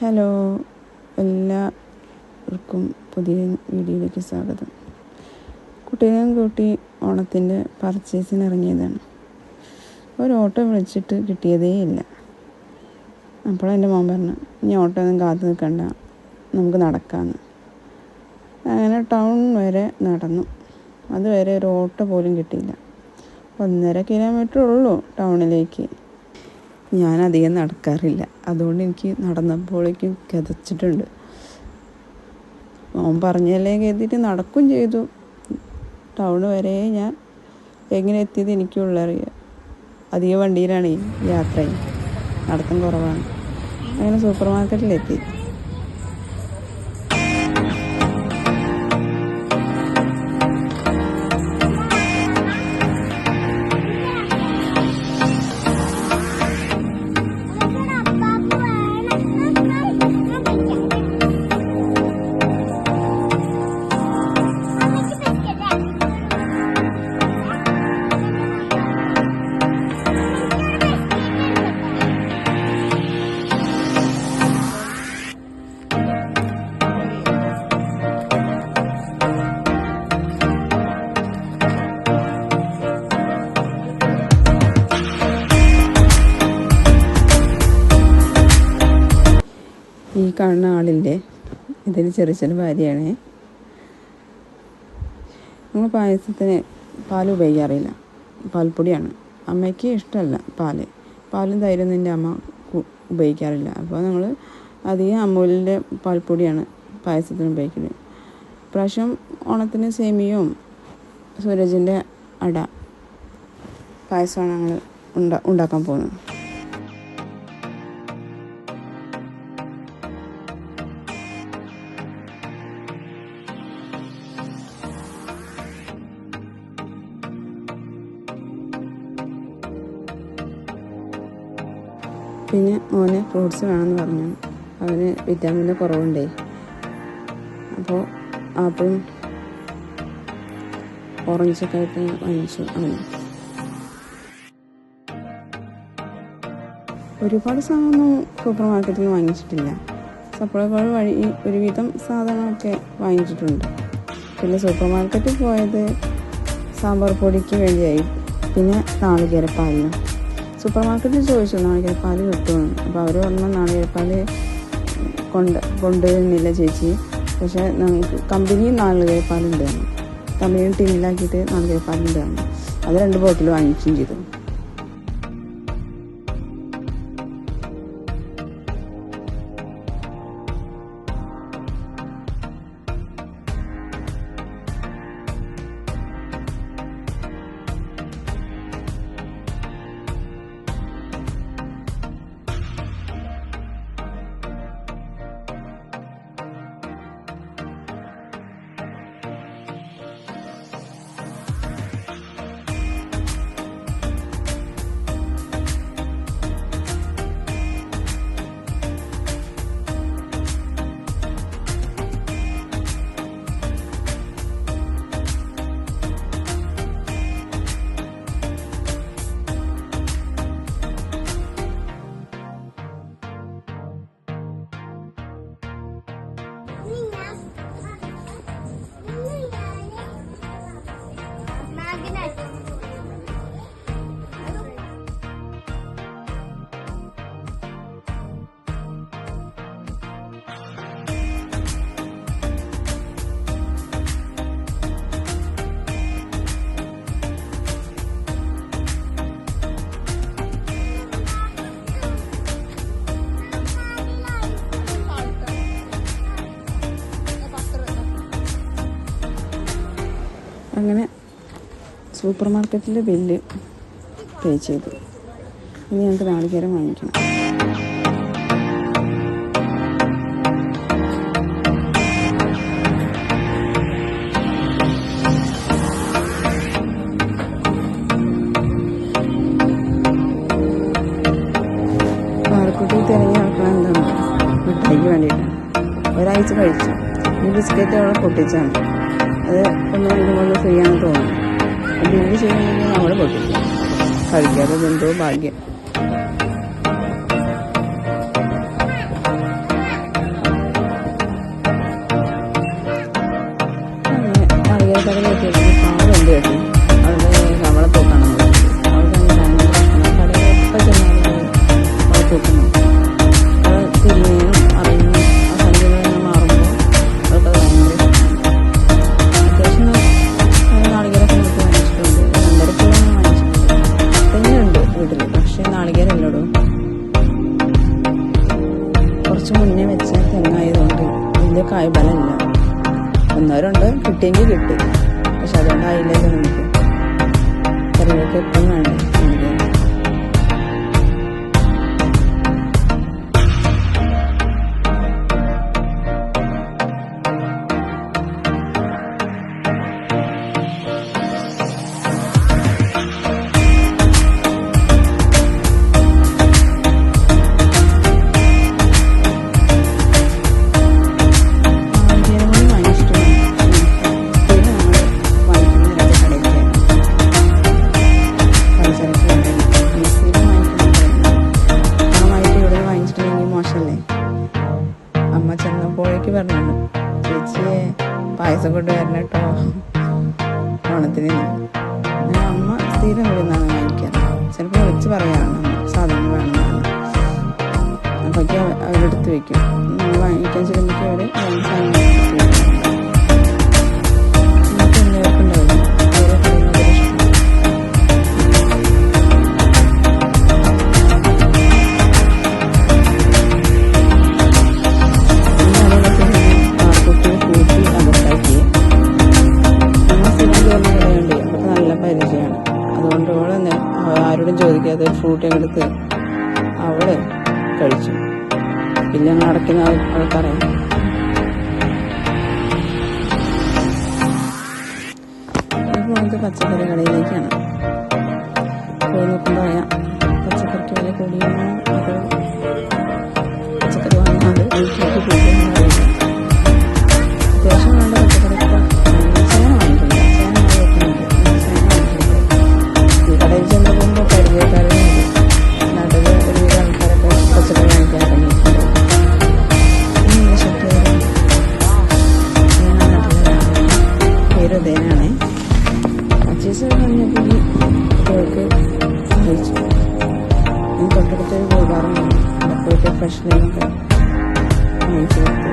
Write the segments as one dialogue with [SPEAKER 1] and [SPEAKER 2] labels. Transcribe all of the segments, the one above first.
[SPEAKER 1] Hello, എല്ലാവർക്കും പുതിയ വീഡിയോയിലേക്ക് സ്വാഗതം. കുട്ടീനെയും കൂട്ടി ഓണത്തിൻ്റെ പർച്ചേസിന് ഇറങ്ങിയതാണ്. ഒരു ഓട്ടോ വിളിച്ചിട്ട് കിട്ടിയതേ ഇല്ല. അപ്പോൾ എൻ്റെ മോൻ പറഞ്ഞു, ഇനി ഓട്ടോ ഒന്നും കാത്തു നിൽക്കണ്ട, നമുക്ക് നടക്കാമെന്ന്. അങ്ങനെ ടൗൺ വരെ നടന്നു. അതുവരെ ഒരു ഓട്ടോ പോലും കിട്ടിയില്ല. 1.5 കിലോമീറ്റർ ഉള്ളൂ ടൗണിലേക്ക്. ഞാനധികം നടക്കാറില്ല, അതുകൊണ്ട് എനിക്ക് നടന്നപ്പോഴേക്കും കിതച്ചിട്ടുണ്ട്. മോൻ പറഞ്ഞല്ലേ കരുതിയിട്ട് നടക്കും ചെയ്തു. ടൗൺ വരെ ഞാൻ എങ്ങനെ എത്തിയത് എനിക്കുള്ളറിയാം. അധിക വണ്ടിയിലാണ് യാത്ര, നടത്തം കുറവാണ്. അങ്ങനെ സൂപ്പർ മാർക്കറ്റിലെത്തി. ഈ കാണുന്ന ആളില്ലേ, ഇതിന് ചെറിയ ഭാര്യയാണ്. നമ്മൾ പായസത്തിന് പാൽ ഉപയോഗിക്കാറില്ല, പാൽപ്പൊടിയാണ്. അമ്മയ്ക്ക് ഇഷ്ടമല്ല പാലും തൈരൊന്നും എൻ്റെ അമ്മ ഉപയോഗിക്കാറില്ല. അപ്പോൾ നമ്മൾ അധികം അമൂലിൻ്റെ പാൽപ്പൊടിയാണ് പായസത്തിന് ഉപയോഗിക്കുന്നത്. ഇപ്രാവശ്യം ഓണത്തിന് സേമിയയും സൂരജിൻ്റെ അട പായസമാണ് ഞങ്ങൾ ഉണ്ടാക്കാൻ പോകുന്നത്. പിന്നെ മോന് ഫ്രൂട്ട്സ് വേണമെന്ന് പറഞ്ഞു. അവന് വിറ്റാമിൻ്റെ കുറവുണ്ടേ. അപ്പോൾ ആപ്പിളും ഓറഞ്ചൊക്കെ ആയിട്ട് വാങ്ങിച്ചു. അവന് ഒരുപാട് സാധനമൊന്നും സൂപ്പർ മാർക്കറ്റിൽ നിന്ന് വാങ്ങിച്ചിട്ടില്ല. സപ്ലൈകോ വഴി ഒരുവിധം സാധനമൊക്കെ വാങ്ങിച്ചിട്ടുണ്ട്. പിന്നെ സൂപ്പർ മാർക്കറ്റിൽ പോയത് സാമ്പാർ പൊടിക്ക് വേണ്ടിയായി, പിന്നെ നാളികേരപ്പാലിനും. സൂപ്പർ മാർക്കറ്റിൽ ചോദിച്ചു നാളികേരപ്പാൽ കിട്ടുമെന്ന്. അപ്പോൾ അവർ പറഞ്ഞു നാളികേരപ്പാൽ കൊണ്ടുവരുന്നില്ല ചേച്ചി, പക്ഷേ നമുക്ക് കമ്പനിയും നാളികേരപ്പാലുണ്ട്, കമ്പനിയും ടിന്നിലാക്കിയിട്ട് നാളികേരപ്പാലുണ്ട്. അത് 2 ബോട്ടിൽ വാങ്ങിച്ചും ചെയ്തു. അങ്ങനെ സൂപ്പർ മാർക്കറ്റിലെ ബില്ല് പേ ചെയ്തു. ഇനി ഞങ്ങൾക്ക് നാളികേരം വാങ്ങിക്കണം. പാറക്കുട്ടി തിരഞ്ഞ് നടക്കണം എന്താണ് മിഠായിക്ക് വേണ്ടിയിട്ടാണ്. ഒരാഴ്ച കഴിച്ചു. ഈ ബിസ്ക്കറ്റ് അവിടെ പൊട്ടിച്ചാണ്. അത് 1 മണിക്കൂർ ഫ്രീ ആണെന്ന് തോന്നുന്നു. ബില്ല് ചെയ്യണമെങ്കിൽ നമ്മൾ പൊട്ടിക്കും. കഴിക്കാതെ എന്തോ ഭാഗ്യം. കായ്ബലമില്ല. ഒന്നവരുണ്ട്, കിട്ടിയെങ്കിൽ കിട്ടി. പക്ഷെ അതുകൊണ്ടായില്ലല്ലോ നമുക്ക്. കറികൾക്ക് എപ്പം വേണ്ടേ നമുക്ക്. അമ്മ ചെന്നപ്പോഴേക്ക് പറഞ്ഞു, ചേച്ചിയെ പായസം കൊണ്ട് വരണം കേട്ടോ ഓണത്തിന്. അങ്ങനെ അമ്മ സ്ഥിരം വരുന്നതാണ് വാങ്ങിക്കാറ്. ചിലപ്പോൾ വിളിച്ച് പറയാറാണ് അമ്മ സാധനം വേണമെന്നാണ്. അപ്പോഴേക്കും അവരെടുത്ത് വയ്ക്കും. നമ്മൾ വാങ്ങിക്കാൻ ചെല്ലുമ്പോഴേക്കും അവർ സാധനം നമുക്ക് എല്ലാവർക്കും ഉണ്ടാവില്ല. അവരെ പറയുന്നത് ഇഷ്ടം. അതുകൊണ്ട് ആരോടും ചോദിക്കാതെ ഫ്രൂട്ട് എടുത്ത് അവള് കഴിച്ചു. പിന്നെ ഞങ്ങൾ അടയ്ക്കുന്ന ആൾക്കറിയാം. പോകുന്നത് പച്ചക്കറി കടയിലേക്കാണ്. പോയി നോക്കുമ്പോൾ അറിയാം പച്ചക്കറിക്ക് വില കൂടിയാണ്. അത് പച്ചക്കറി വാങ്ങാതെ വീട്ടിലേക്ക് പോകുന്ന അറിയില്ല. അത്യാവശ്യം വേണ്ട പച്ചക്കറി ചേന വാങ്ങിക്കുന്നുണ്ട്. കടയിൽ ചെന്ന് പോകുമ്പോൾ പരിചയക്കാരുണ്ട്. നാട്ടിൽ ഒരുവിധ ആൾക്കാരൊക്കെ പച്ചക്കറി വാങ്ങിക്കാൻ ഇറങ്ങിയിട്ടുണ്ട്. പിന്നെ ശക്തിയുടെ പേര് ദേനാണേ. പർച്ചേസ് കഴിഞ്ഞപ്പോൾ ഈ കുട്ടികൾക്ക് കഴിച്ചു. ഞാൻ തൊട്ടടുത്തൊരു ഗോപാറുണ്ട്. അവിടെ പോയിട്ട് ഫ്രഷ് ലൈനൊക്കെ വാങ്ങിച്ചു കൊടുത്തു.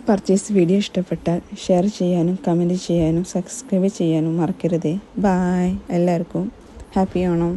[SPEAKER 1] പർച്ചേസ് വീഡിയോ ഇഷ്ടപ്പെട്ടാൽ ഷെയർ ചെയ്യാനും കമൻറ്റ് ചെയ്യാനും സബ്സ്ക്രൈബ് ചെയ്യാനും മറക്കരുതേ. ബായ്. എല്ലാവർക്കും ഹാപ്പി ഓണം.